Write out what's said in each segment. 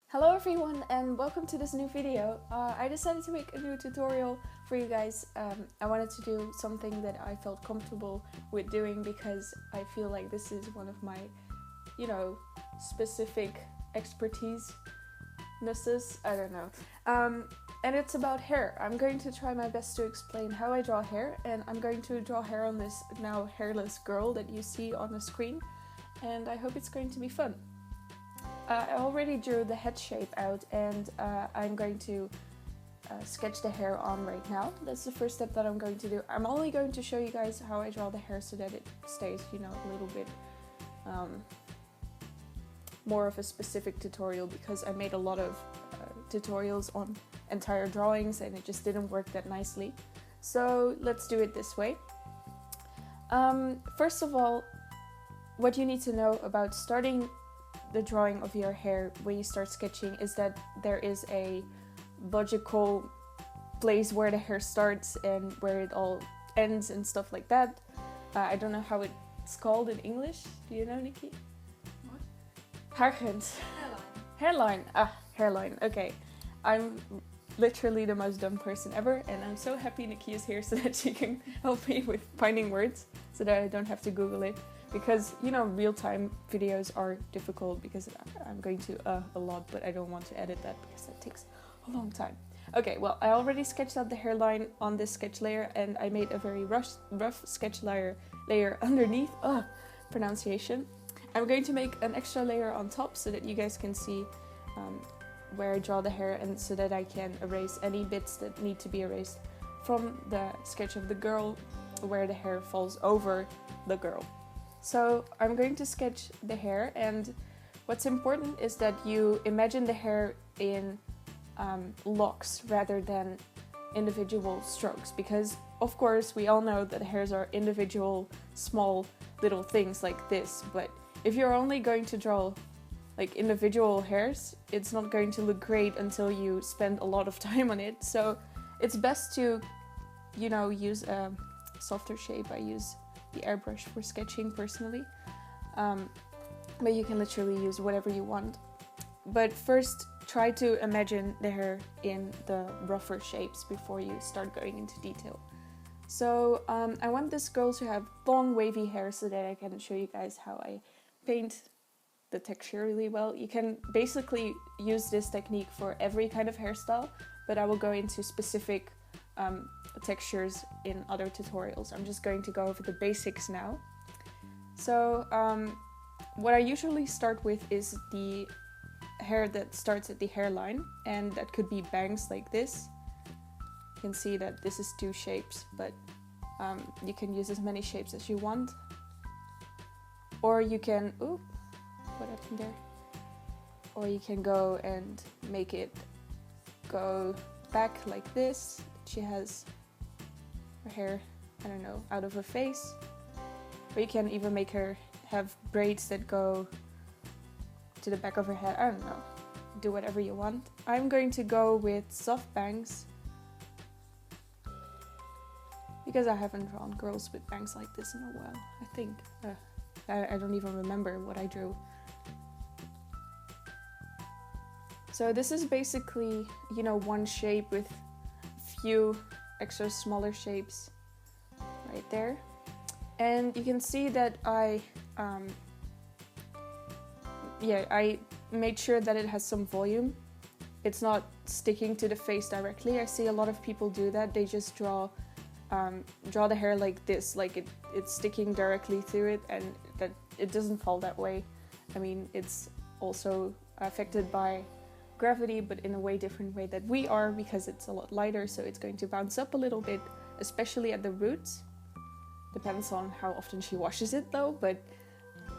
Hello everyone and welcome to this new video. I decided to make a new tutorial for you guys. I wanted to do something that I felt comfortable with doing because I feel like this is one of my, specific expertise. I don't know. And it's about hair. I'm going to try my best to explain how I draw hair, and I'm going to draw hair on this now hairless girl that you see on the screen, and I hope it's going to be fun. I already drew the head shape out, and I'm going to sketch the hair on right now. That's the first step that I'm going to do. I'm only going to show you guys how I draw the hair so that it stays, a little bit more of a specific tutorial, because I made a lot of tutorials on entire drawings and it just didn't work that nicely. So let's do it this way. First of all, what you need to know about starting the drawing of your hair when you start sketching is that there is a logical place where the hair starts and where it all ends and stuff like that. I don't know how it's called in English. Do you know, Nikki? What? Hairgrens. Hairline. Hairline. Okay. I'm literally the most dumb person ever, and I'm so happy Nikki is here so that she can help me with finding words so that I don't have to Google it. Because, real-time videos are difficult because I'm going to a lot, but I don't want to edit that because that takes a long time. Okay, well, I already sketched out the hairline on this sketch layer, and I made a very rough sketch layer underneath. Pronunciation. I'm going to make an extra layer on top so that you guys can see where I draw the hair, and so that I can erase any bits that need to be erased from the sketch of the girl where the hair falls over the girl. So I'm going to sketch the hair, and what's important is that you imagine the hair in locks rather than individual strokes, because of course we all know that hairs are individual small little things like this, but if you're only going to draw like individual hairs, it's not going to look great until you spend a lot of time on it. So it's best to use a softer shape. I use the airbrush for sketching personally, but you can literally use whatever you want. But first, try to imagine the hair in the rougher shapes before you start going into detail. So I want this girl to have long wavy hair so that I can show you guys how I paint the texture really well. You can basically use this technique for every kind of hairstyle, but I will go into specific textures in other tutorials. I'm just going to go over the basics now. So what I usually start with is the hair that starts at the hairline, and that could be bangs like this. You can see that this is two shapes, but you can use as many shapes as you want. Or you can, what happened there? Or you can go and make it go back like this. She has her hair, out of her face. Or you can even make her have braids that go to the back of her head. I don't know. Do whatever you want. I'm going to go with soft bangs, because I haven't drawn girls with bangs like this in a while, I think. I don't even remember what I drew. So this is basically, one shape with a few extra smaller shapes right there. And you can see that I made sure that it has some volume. It's not sticking to the face directly. I see a lot of people do that. They just draw the hair like this, like it's sticking directly through it, and that it doesn't fall that way. I mean, it's also affected by gravity, but in a way different way that we are, because it's a lot lighter, so it's going to bounce up a little bit, especially at the roots. Depends on how often she washes it though, but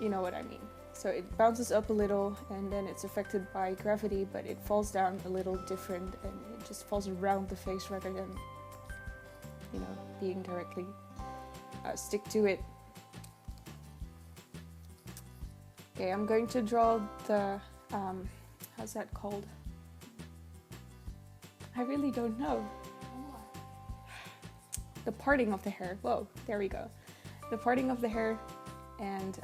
you know what I mean. So it bounces up a little, and then it's affected by gravity, but it falls down a little different, and it just falls around the face rather than being directly stick to it. Okay, I'm going to draw the how's that called? I really don't know. The parting of the hair. Whoa, there we go. The parting of the hair, and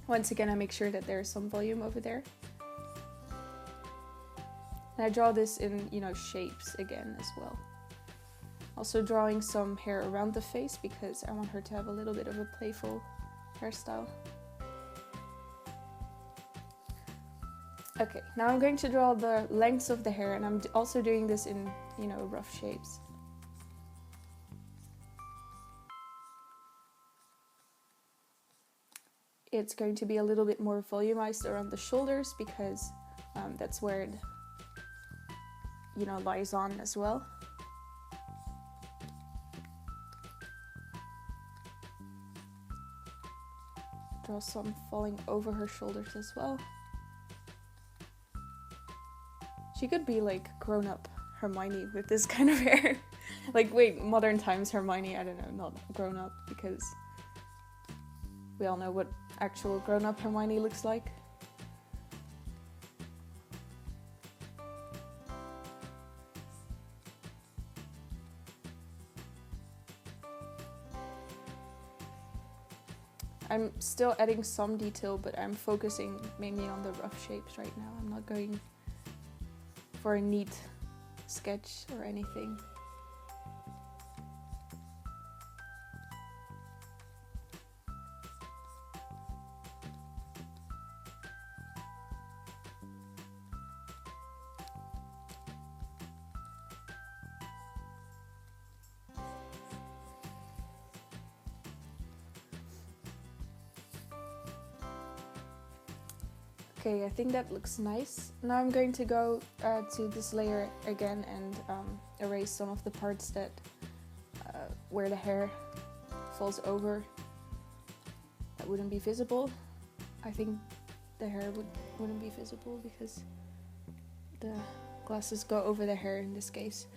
once again I make sure that there's some volume over there. And I draw this in, you know, shapes again as well. Also drawing some hair around the face because I want her to have a little bit of a playful hairstyle. Okay, now I'm going to draw the lengths of the hair, and I'm also doing this in, you know, rough shapes. It's going to be a little bit more volumized around the shoulders because that's where it, you know, lies on as well. Draw some falling over her shoulders as well. She could be like grown-up Hermione with this kind of hair. Like, wait, modern times Hermione, I don't know, not grown-up, because we all know what actual grown-up Hermione looks like. I'm still adding some detail, but I'm focusing mainly on the rough shapes right now. I'm not going for a neat sketch or anything. Okay, I think that looks nice. Now I'm going to go to this layer again and erase some of the parts that where the hair falls over that wouldn't be visible. I think the hair wouldn't be visible because the glasses go over the hair in this case.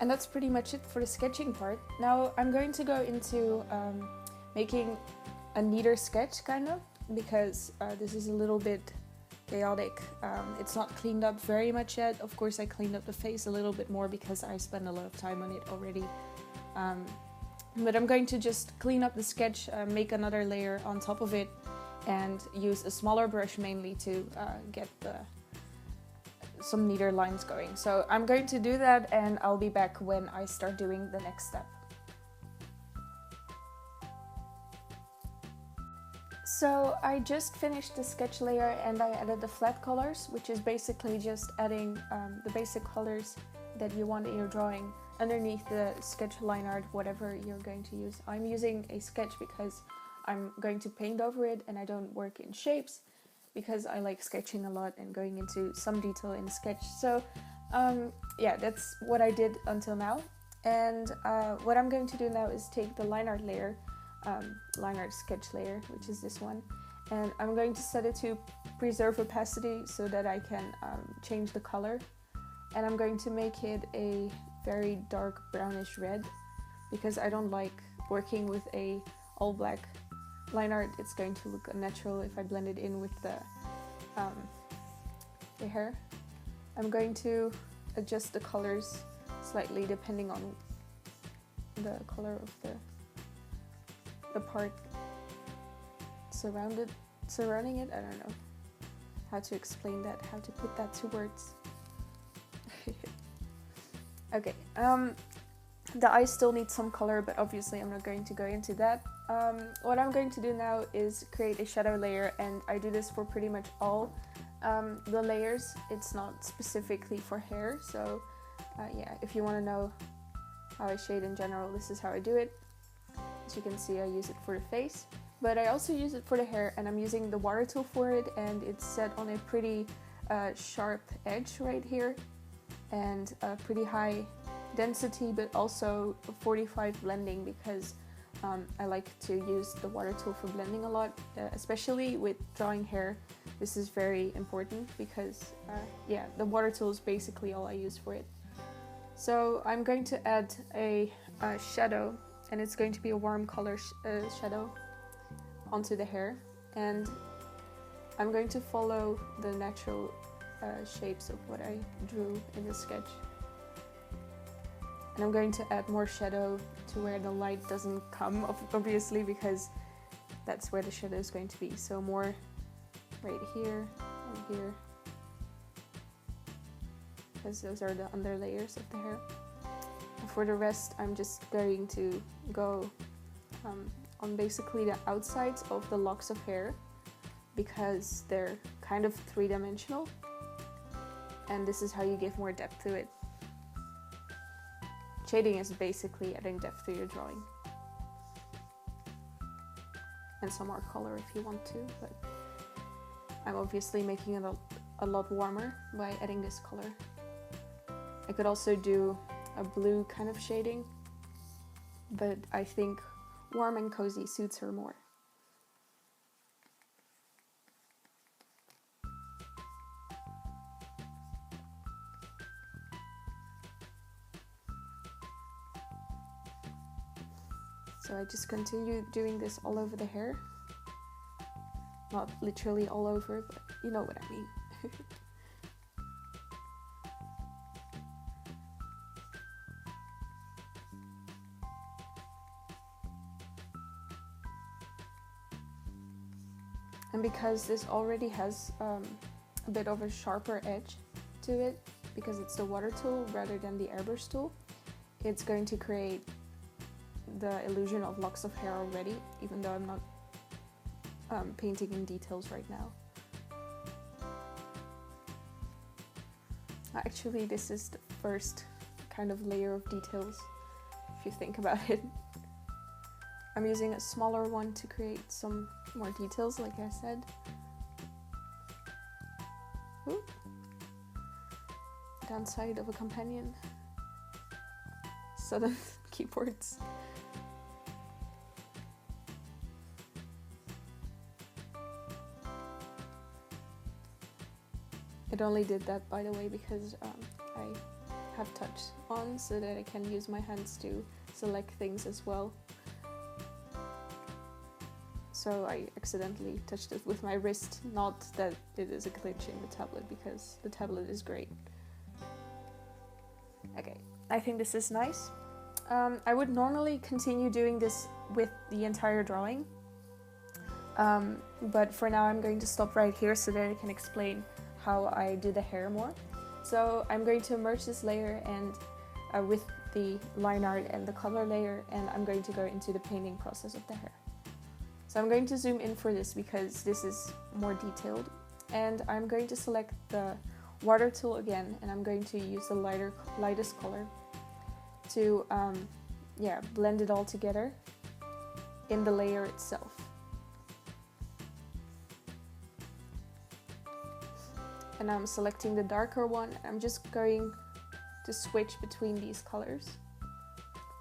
And that's pretty much it for the sketching part. Now I'm going to go into making a neater sketch, kind of, because this is a little bit chaotic. It's not cleaned up very much yet. Of course I cleaned up the face a little bit more because I spent a lot of time on it already. But I'm going to just clean up the sketch, make another layer on top of it, and use a smaller brush mainly to get some neater lines going. So I'm going to do that and I'll be back when I start doing the next step. So I just finished the sketch layer and I added the flat colors, which is basically just adding the basic colors that you want in your drawing underneath the sketch line art, whatever you're going to use. I'm using a sketch because I'm going to paint over it and I don't work in shapes, because I like sketching a lot and going into some detail in a sketch. So yeah, that's what I did until now. And what I'm going to do now is take the line art layer, line art sketch layer, which is this one, and I'm going to set it to preserve opacity so that I can change the color. And I'm going to make it a very dark brownish red because I don't like working with a all black line art. It's going to look unnatural if I blend it in with the hair. I'm going to adjust the colors slightly depending on the color of the part surrounding it. I don't know how to explain that, how to put that to words. Okay, the eyes still need some color, but obviously I'm not going to go into that. What I'm going to do now is create a shadow layer, and I do this for pretty much all the layers. It's not specifically for hair, so yeah, if you want to know how I shade in general, this is how I do it. As you can see, I use it for the face, but I also use it for the hair, and I'm using the water tool for it, and it's set on a pretty sharp edge right here, and a pretty high density, but also 45 blending, because I like to use the water tool for blending a lot, especially with drawing hair. This is very important because yeah, the water tool is basically all I use for it. So I'm going to add a shadow, and it's going to be a warm color shadow onto the hair, and I'm going to follow the natural shapes of what I drew in the sketch. And I'm going to add more shadow to where the light doesn't come, obviously, because that's where the shadow is going to be. So more right here and here, because those are the under layers of the hair. And for the rest, I'm just going to go on basically the outsides of the locks of hair, because they're kind of three-dimensional, and this is how you give more depth to it. Shading is basically adding depth to your drawing. And some more color if you want to, but I'm obviously making it a lot warmer by adding this color. I could also do a blue kind of shading, but I think warm and cozy suits her more. So I just continue doing this all over the hair. Not literally all over, but you know what I mean. And because this already has a bit of a sharper edge to it, because it's the water tool rather than the airbrush tool, it's going to create the illusion of locks of hair already, even though I'm not painting in details right now. Actually, this is the first kind of layer of details, if you think about it. I'm using a smaller one to create some more details, like I said. Ooh. Downside of a companion. Sudden keyboards. It only did that, by the way, because I have touch on so that I can use my hands to select things as well. So I accidentally touched it with my wrist, not that it is a glitch in the tablet, because the tablet is great. Okay, I think this is nice. I would normally continue doing this with the entire drawing, but for now I'm going to stop right here so that I can explain how I do the hair more. So I'm going to merge this layer and with the line art and the color layer, and I'm going to go into the painting process of the hair. So I'm going to zoom in for this because this is more detailed, and I'm going to select the water tool again, and I'm going to use the lightest color to blend it all together in the layer itself. And I'm selecting the darker one. I'm just going to switch between these colors.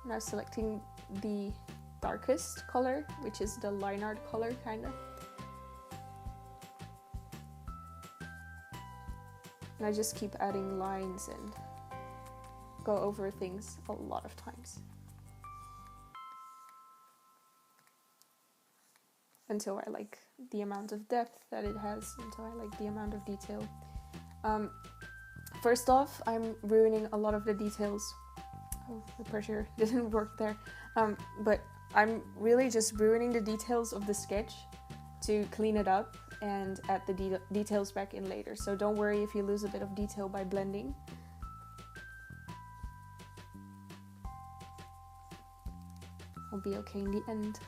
Now selecting the darkest color, which is the line art color, kind of. And I just keep adding lines and go over things a lot of times until I like the amount of depth that it has, until I like the amount of detail. First off, I'm ruining a lot of the details. Oh, the pressure didn't work there. But I'm really just ruining the details of the sketch to clean it up and add the details back in later. So don't worry if you lose a bit of detail by blending. I'll be okay in the end.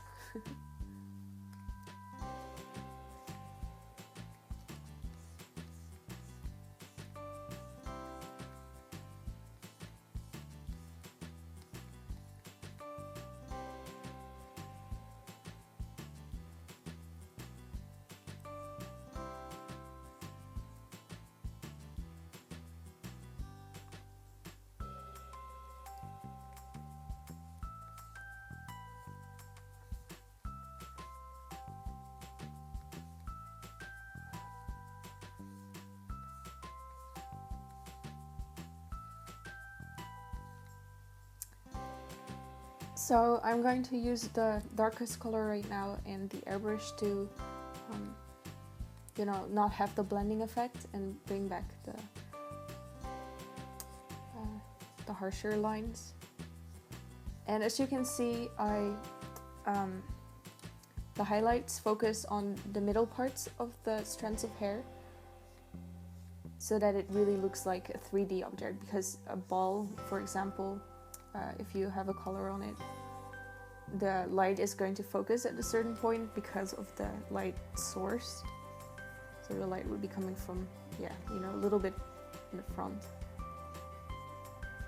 So I'm going to use the darkest color right now and the airbrush to, not have the blending effect and bring back the harsher lines. And as you can see, the highlights focus on the middle parts of the strands of hair so that it really looks like a 3D object, because a ball, for example, if you have a color on it, the light is going to focus at a certain point because of the light source. So the light would be coming from, yeah, you know, a little bit in the front.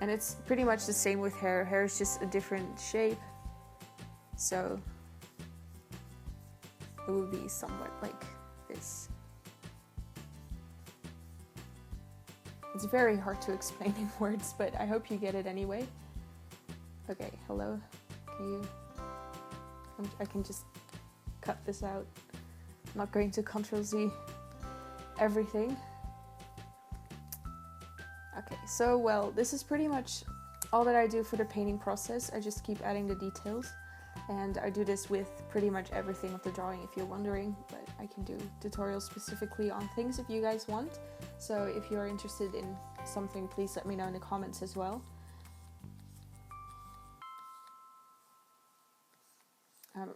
And it's pretty much the same with hair. Hair is just a different shape. So it would be somewhat like this. It's very hard to explain in words, but I hope you get it anyway. Okay, hello. I can just cut this out. I'm not going to Ctrl-Z everything. Okay, so well, this is pretty much all that I do for the painting process. I just keep adding the details, and I do this with pretty much everything of the drawing if you're wondering, but I can do tutorials specifically on things if you guys want. So if you're interested in something, please let me know in the comments as well.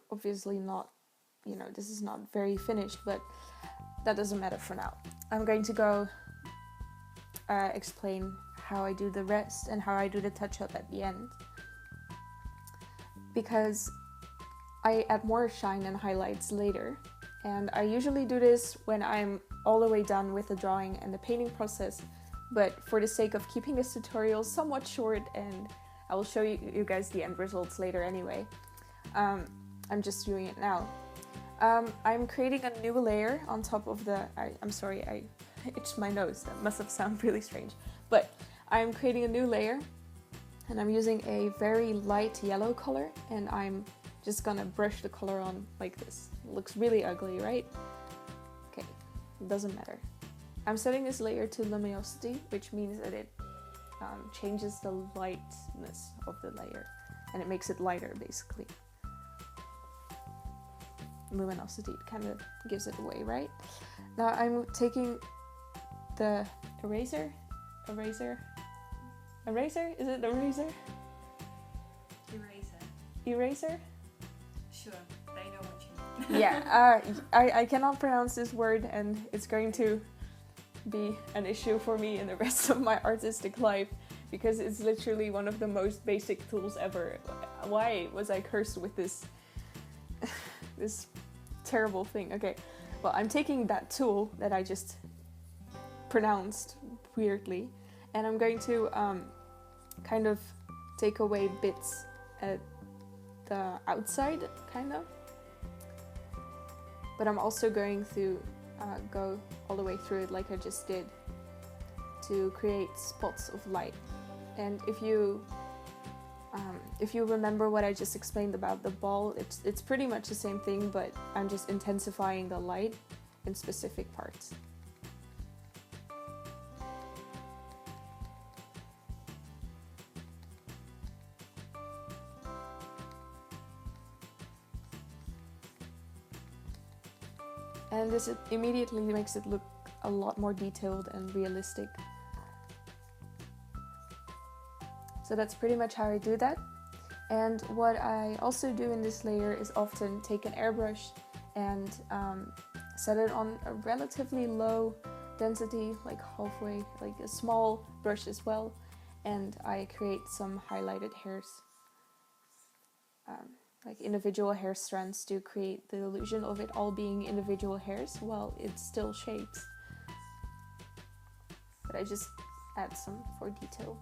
Obviously not, you know, this is not very finished, but that doesn't matter for now. I'm going to go explain how I do the rest and how I do the touch-up at the end, because I add more shine and highlights later, and I usually do this when I'm all the way done with the drawing and the painting process, but for the sake of keeping this tutorial somewhat short, and I will show you guys the end results later anyway, I'm just doing it now. I'm creating a new layer on top of the... I'm sorry, I itched my nose. That must have sounded really strange. But I'm creating a new layer, and I'm using a very light yellow color, and I'm just gonna brush the color on like this. It looks really ugly, right? Okay, it doesn't matter. I'm setting this layer to luminosity, which means that it changes the lightness of the layer, and it makes it lighter, basically. Luminosity, it kind of gives it away, right? Now I'm taking the eraser? Is it eraser? Eraser? Sure, they know what you mean. Yeah, I cannot pronounce this word, and it's going to be an issue for me in the rest of my artistic life, because it's literally one of the most basic tools ever. Why was I cursed with this this terrible thing? Okay, well, I'm taking that tool that I just pronounced weirdly, and I'm going to kind of take away bits at the outside, kind of, but I'm also going to go all the way through it like I just did, to create spots of light. And if you remember what I just explained about the ball, it's pretty much the same thing, but I'm just intensifying the light in specific parts. And this immediately makes it look a lot more detailed and realistic. So that's pretty much how I do that. And what I also do in this layer is often take an airbrush and set it on a relatively low density, like halfway, like a small brush as well, and I create some highlighted hairs, like individual hair strands, to create the illusion of it all being individual hairs while it's still shapes. But I just add some for detail.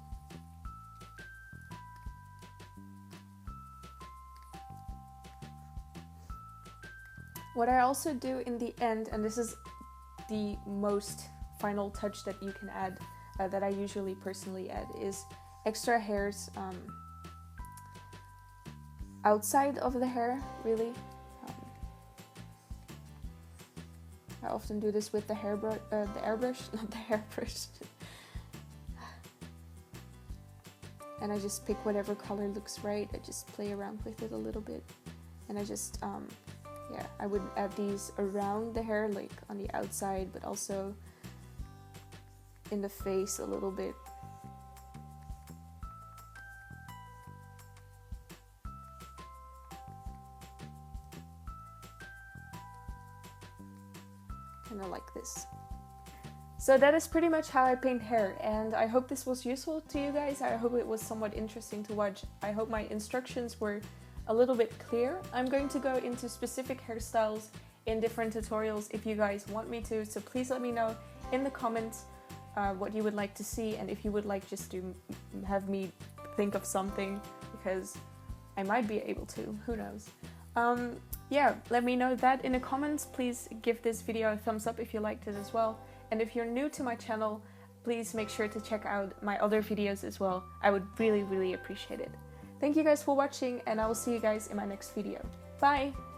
What I also do in the end, and this is the most final touch that you can add, that I usually personally add, is extra hairs outside of the hair, really. I often do this with the airbrush, not the hairbrush. And I just pick whatever color looks right. I just play around with it a little bit, and I just yeah, I would add these around the hair, like on the outside, but also in the face a little bit. kind of like this. So that is pretty much how I paint hair, and I hope this was useful to you guys. I hope it was somewhat interesting to watch. I hope my instructions were a little bit clear. I'm going to go into specific hairstyles in different tutorials if you guys want me to, so please let me know in the comments what you would like to see, and if you would like just to have me think of something, because I might be able to, who knows. Yeah, let me know that in the comments. Please give this video a thumbs up if you liked it as well. And if you're new to my channel, please make sure to check out my other videos as well. I would really, really appreciate it. Thank you guys for watching, and I will see you guys in my next video. Bye!